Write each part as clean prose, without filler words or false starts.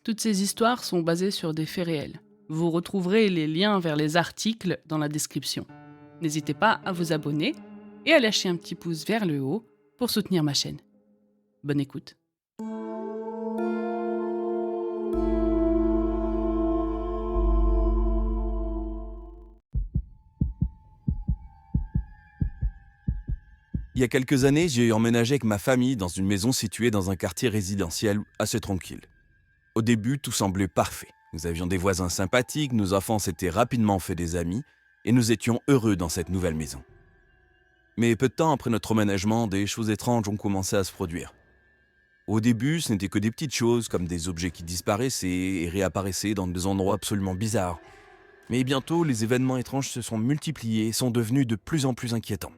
Toutes ces histoires sont basées sur des faits réels. Vous retrouverez les liens vers les articles dans la description. N'hésitez pas à vous abonner et à lâcher un petit pouce vers le haut pour soutenir ma chaîne. Bonne écoute. Il y a quelques années, j'ai emménagé avec ma famille dans une maison située dans un quartier résidentiel assez tranquille. Au début, tout semblait parfait. Nous avions des voisins sympathiques, nos enfants s'étaient rapidement fait des amis, et nous étions heureux dans cette nouvelle maison. Mais peu de temps après notre emménagement, des choses étranges ont commencé à se produire. Au début, ce n'était que des petites choses, comme des objets qui disparaissaient et réapparaissaient dans des endroits absolument bizarres. Mais bientôt, les événements étranges se sont multipliés et sont devenus de plus en plus inquiétants.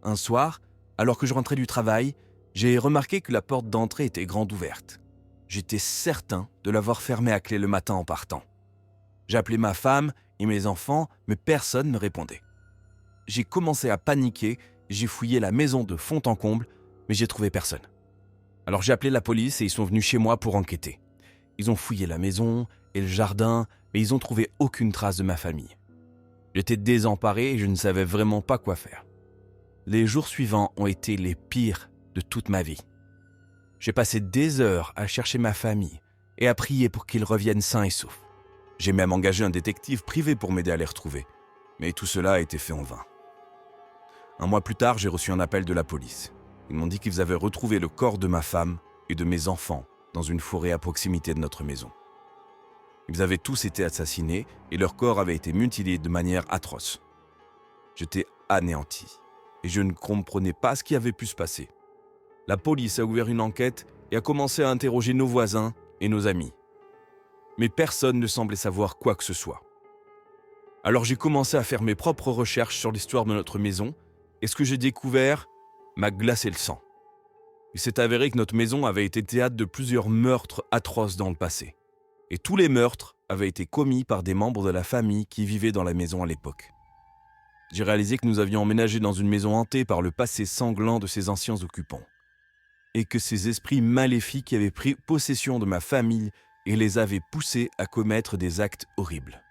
Un soir, alors que je rentrais du travail, j'ai remarqué que la porte d'entrée était grande ouverte. J'étais certain de l'avoir fermée à clé le matin en partant. J'appelais ma femme et mes enfants, mais personne ne répondait. J'ai commencé à paniquer, j'ai fouillé la maison de fond en comble, mais j'ai trouvé personne. Alors j'ai appelé la police et ils sont venus chez moi pour enquêter. Ils ont fouillé la maison et le jardin, mais ils n'ont trouvé aucune trace de ma famille. J'étais désemparé et je ne savais vraiment pas quoi faire. Les jours suivants ont été les pires de toute ma vie. J'ai passé des heures à chercher ma famille et à prier pour qu'ils reviennent sains et saufs. J'ai même engagé un détective privé pour m'aider à les retrouver. Mais tout cela a été fait en vain. Un mois plus tard, j'ai reçu un appel de la police. Ils m'ont dit qu'ils avaient retrouvé le corps de ma femme et de mes enfants dans une forêt à proximité de notre maison. Ils avaient tous été assassinés et leurs corps avaient été mutilés de manière atroce. J'étais anéanti et je ne comprenais pas ce qui avait pu se passer. La police a ouvert une enquête et a commencé à interroger nos voisins et nos amis. Mais personne ne semblait savoir quoi que ce soit. Alors j'ai commencé à faire mes propres recherches sur l'histoire de notre maison et ce que j'ai découvert m'a glacé le sang. Il s'est avéré que notre maison avait été théâtre de plusieurs meurtres atroces dans le passé. Et tous les meurtres avaient été commis par des membres de la famille qui vivaient dans la maison à l'époque. J'ai réalisé que nous avions emménagé dans une maison hantée par le passé sanglant de ses anciens occupants. Et que ces esprits maléfiques avaient pris possession de ma famille et les avaient poussés à commettre des actes horribles.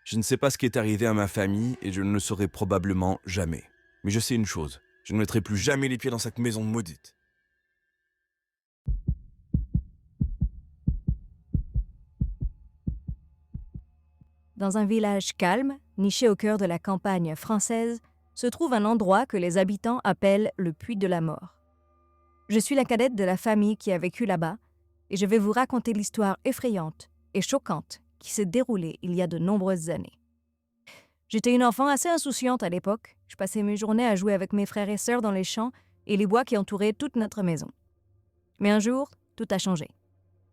Je ne sais pas ce qui est arrivé à ma famille et je ne le saurai probablement jamais. Mais je sais une chose, je ne mettrai plus jamais les pieds dans cette maison maudite. Dans un village calme, niché au cœur de la campagne française, se trouve un endroit que les habitants appellent le Puy de la Mort. Je suis la cadette de la famille qui a vécu là-bas et je vais vous raconter l'histoire effrayante et choquante qui s'est déroulée il y a de nombreuses années. J'étais une enfant assez insouciante à l'époque. Je passais mes journées à jouer avec mes frères et sœurs dans les champs et les bois qui entouraient toute notre maison. Mais un jour, tout a changé.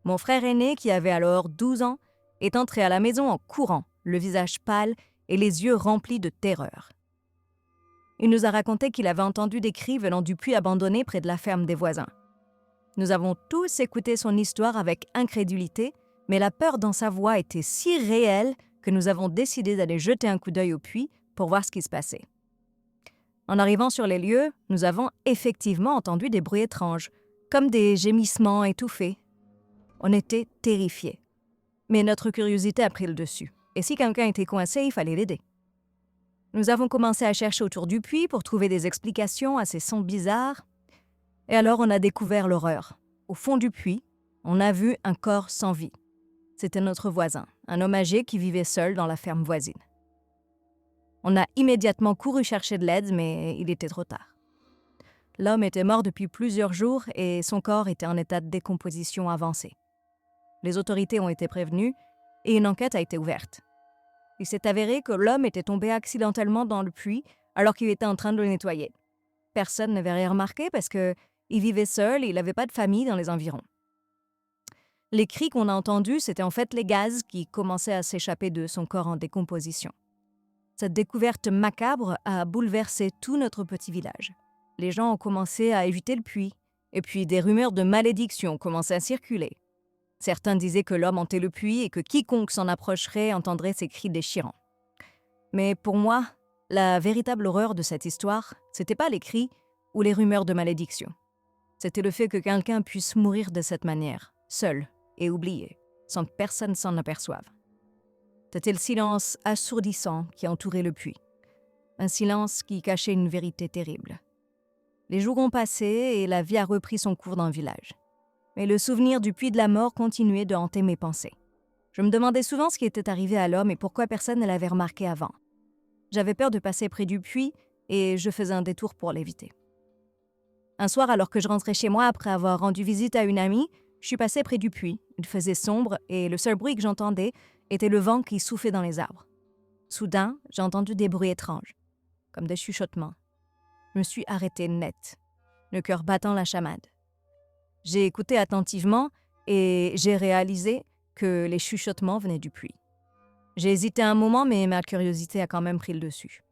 Mon frère aîné, qui avait alors 12 ans, est entré à la maison en courant, le visage pâle et les yeux remplis de terreur. Il nous a raconté qu'il avait entendu des cris venant du puits abandonné près de la ferme des voisins. Nous avons tous écouté son histoire avec incrédulité, mais la peur dans sa voix était si réelle que nous avons décidé d'aller jeter un coup d'œil au puits pour voir ce qui se passait. En arrivant sur les lieux, nous avons effectivement entendu des bruits étranges, comme des gémissements étouffés. On était terrifiés. Mais notre curiosité a pris le dessus. Et si quelqu'un était coincé, il fallait l'aider. Nous avons commencé à chercher autour du puits pour trouver des explications à ces sons bizarres. Et alors on a découvert l'horreur. Au fond du puits, on a vu un corps sans vie. C'était notre voisin, un homme âgé qui vivait seul dans la ferme voisine. On a immédiatement couru chercher de l'aide, mais il était trop tard. L'homme était mort depuis plusieurs jours et son corps était en état de décomposition avancée. Les autorités ont été prévenues et une enquête a été ouverte. Il s'est avéré que l'homme était tombé accidentellement dans le puits alors qu'il était en train de le nettoyer. Personne n'avait rien remarqué parce qu'il vivait seul et il n'avait pas de famille dans les environs. Les cris qu'on a entendus, c'était en fait les gaz qui commençaient à s'échapper de son corps en décomposition. Cette découverte macabre a bouleversé tout notre petit village. Les gens ont commencé à éviter le puits, et puis des rumeurs de malédiction commençaient à circuler. Certains disaient que l'homme hantait le puits et que quiconque s'en approcherait entendrait ses cris déchirants. Mais pour moi, la véritable horreur de cette histoire, c'était pas les cris ou les rumeurs de malédiction. C'était le fait que quelqu'un puisse mourir de cette manière, seul, et oublié, sans que personne s'en aperçoive. C'était le silence assourdissant qui entourait le puits. Un silence qui cachait une vérité terrible. Les jours ont passé et la vie a repris son cours dans le village. Mais le souvenir du puits de la mort continuait de hanter mes pensées. Je me demandais souvent ce qui était arrivé à l'homme et pourquoi personne ne l'avait remarqué avant. J'avais peur de passer près du puits et je faisais un détour pour l'éviter. Un soir, alors que je rentrais chez moi après avoir rendu visite à une amie, je suis passée près du puits. Il faisait sombre et le seul bruit que j'entendais était le vent qui soufflait dans les arbres. Soudain, j'ai entendu des bruits étranges, comme des chuchotements. Je me suis arrêtée net, le cœur battant la chamade. J'ai écouté attentivement et j'ai réalisé que les chuchotements venaient du puits. J'ai hésité un moment, mais ma curiosité a quand même pris le dessus.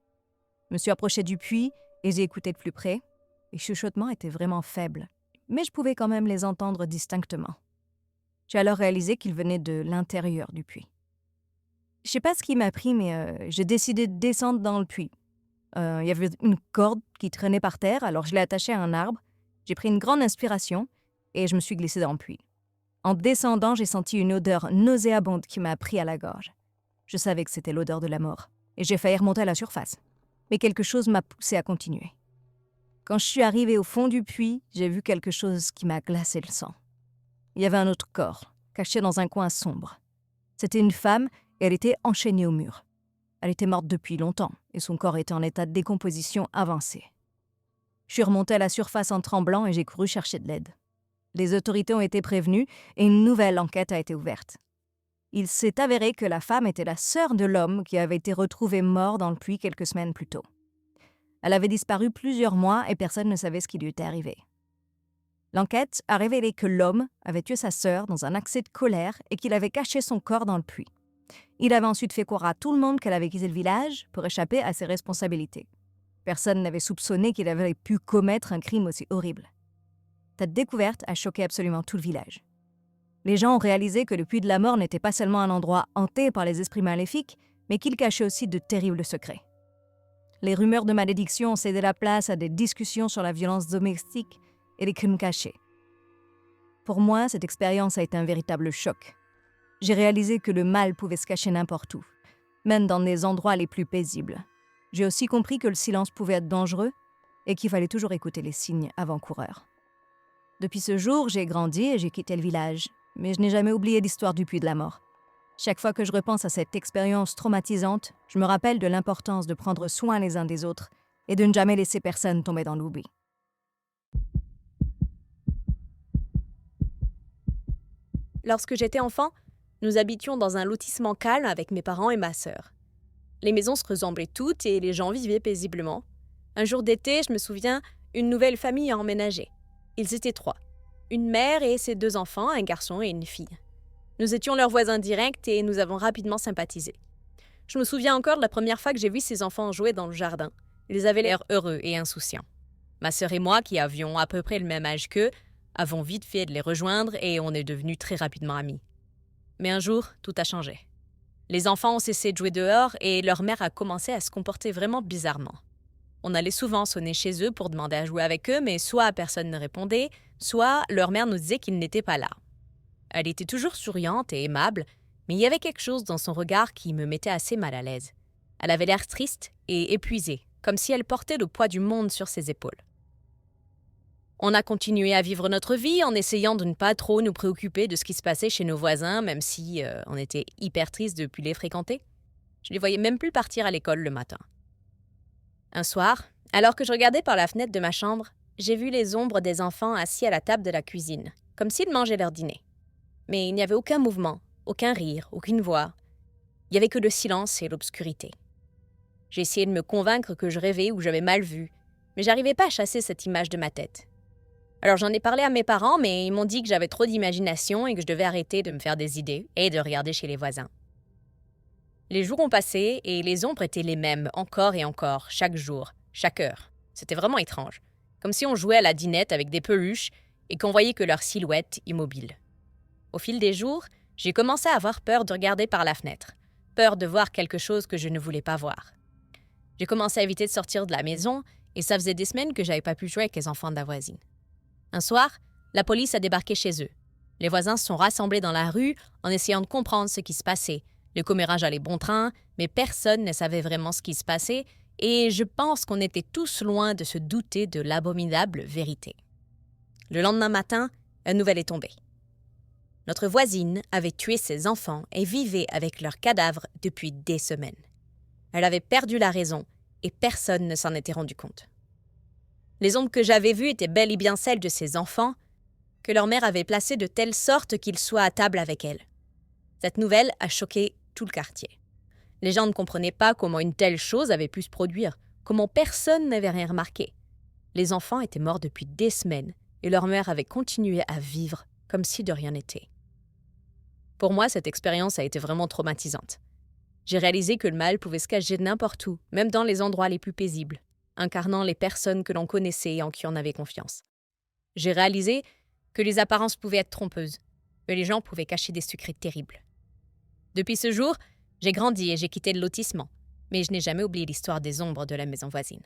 Je me suis approchée du puits et j'ai écouté de plus près. Les chuchotements étaient vraiment faibles, mais je pouvais quand même les entendre distinctement. J'ai alors réalisé qu'ils venaient de l'intérieur du puits. Je sais pas ce qui m'a pris, mais j'ai décidé de descendre dans le puits. Il y avait une corde qui traînait par terre, alors je l'ai attachée à un arbre. J'ai pris une grande inspiration et je me suis glissée dans le puits. En descendant, j'ai senti une odeur nauséabonde qui m'a pris à la gorge. Je savais que c'était l'odeur de la mort et j'ai failli remonter à la surface. Mais quelque chose m'a poussée à continuer. Quand je suis arrivée au fond du puits, j'ai vu quelque chose qui m'a glacé le sang. Il y avait un autre corps, caché dans un coin sombre. C'était une femme et elle était enchaînée au mur. Elle était morte depuis longtemps et son corps était en état de décomposition avancée. Je suis remontée à la surface en tremblant et j'ai couru chercher de l'aide. Les autorités ont été prévenues et une nouvelle enquête a été ouverte. Il s'est avéré que la femme était la sœur de l'homme qui avait été retrouvé mort dans le puits quelques semaines plus tôt. Elle avait disparu plusieurs mois et personne ne savait ce qui lui était arrivé. L'enquête a révélé que l'homme avait tué sa sœur dans un accès de colère et qu'il avait caché son corps dans le puits. Il avait ensuite fait croire à tout le monde qu'elle avait quitté le village pour échapper à ses responsabilités. Personne n'avait soupçonné qu'il avait pu commettre un crime aussi horrible. Cette découverte a choqué absolument tout le village. Les gens ont réalisé que le puits de la mort n'était pas seulement un endroit hanté par les esprits maléfiques, mais qu'il cachait aussi de terribles secrets. Les rumeurs de malédiction ont cédé la place à des discussions sur la violence domestique et les crimes cachés. Pour moi, cette expérience a été un véritable choc. J'ai réalisé que le mal pouvait se cacher n'importe où, même dans les endroits les plus paisibles. J'ai aussi compris que le silence pouvait être dangereux et qu'il fallait toujours écouter les signes avant-coureurs. Depuis ce jour, j'ai grandi et j'ai quitté le village, mais je n'ai jamais oublié l'histoire du puits de la mort. Chaque fois que je repense à cette expérience traumatisante, je me rappelle de l'importance de prendre soin les uns des autres et de ne jamais laisser personne tomber dans l'oubli. Lorsque j'étais enfant, nous habitions dans un lotissement calme avec mes parents et ma sœur. Les maisons se ressemblaient toutes et les gens vivaient paisiblement. Un jour d'été, je me souviens, une nouvelle famille a emménagé. Ils étaient 3. Une mère et ses 2 enfants, un garçon et une fille. Nous étions leurs voisins directs et nous avons rapidement sympathisé. Je me souviens encore de la première fois que j'ai vu ces enfants jouer dans le jardin. Ils avaient l'air heureux et insouciants. Ma sœur et moi, qui avions à peu près le même âge qu'eux, avons vite fait de les rejoindre et on est devenus très rapidement amis. Mais un jour, tout a changé. Les enfants ont cessé de jouer dehors et leur mère a commencé à se comporter vraiment bizarrement. On allait souvent sonner chez eux pour demander à jouer avec eux, mais soit personne ne répondait, soit leur mère nous disait qu'ils n'étaient pas là. Elle était toujours souriante et aimable, mais il y avait quelque chose dans son regard qui me mettait assez mal à l'aise. Elle avait l'air triste et épuisée, comme si elle portait le poids du monde sur ses épaules. On a continué à vivre notre vie en essayant de ne pas trop nous préoccuper de ce qui se passait chez nos voisins, même si on était hyper tristes de plus les fréquenter. Je les voyais même plus partir à l'école le matin. Un soir, alors que je regardais par la fenêtre de ma chambre, j'ai vu les ombres des enfants assis à la table de la cuisine, comme s'ils mangeaient leur dîner. Mais il n'y avait aucun mouvement, aucun rire, aucune voix. Il n'y avait que le silence et l'obscurité. J'ai essayé de me convaincre que je rêvais ou j'avais mal vu, mais j'arrivais pas à chasser cette image de ma tête. Alors j'en ai parlé à mes parents, mais ils m'ont dit que j'avais trop d'imagination et que je devais arrêter de me faire des idées et de regarder chez les voisins. Les jours ont passé et les ombres étaient les mêmes, encore et encore, chaque jour, chaque heure. C'était vraiment étrange, comme si on jouait à la dinette avec des peluches et qu'on voyait que leur silhouette immobile. Au fil des jours, j'ai commencé à avoir peur de regarder par la fenêtre, peur de voir quelque chose que je ne voulais pas voir. J'ai commencé à éviter de sortir de la maison et ça faisait des semaines que j'avais pas pu jouer avec les enfants de la voisine. Un soir, la police a débarqué chez eux. Les voisins se sont rassemblés dans la rue en essayant de comprendre ce qui se passait. Le commérage allait bon train, mais personne ne savait vraiment ce qui se passait et je pense qu'on était tous loin de se douter de l'abominable vérité. Le lendemain matin, une nouvelle est tombée. Notre voisine avait tué ses enfants et vivait avec leurs cadavres depuis des semaines. Elle avait perdu la raison et personne ne s'en était rendu compte. Les ombres que j'avais vues étaient bel et bien celles de ses enfants, que leur mère avait placées de telle sorte qu'ils soient à table avec elle. Cette nouvelle a choqué tout le quartier. Les gens ne comprenaient pas comment une telle chose avait pu se produire, comment personne n'avait rien remarqué. Les enfants étaient morts depuis des semaines et leur mère avait continué à vivre comme si de rien n'était. Pour moi, cette expérience a été vraiment traumatisante. J'ai réalisé que le mal pouvait se cacher n'importe où, même dans les endroits les plus paisibles, incarnant les personnes que l'on connaissait et en qui on avait confiance. J'ai réalisé que les apparences pouvaient être trompeuses, que les gens pouvaient cacher des secrets terribles. Depuis ce jour, j'ai grandi et j'ai quitté le lotissement, mais je n'ai jamais oublié l'histoire des ombres de la maison voisine.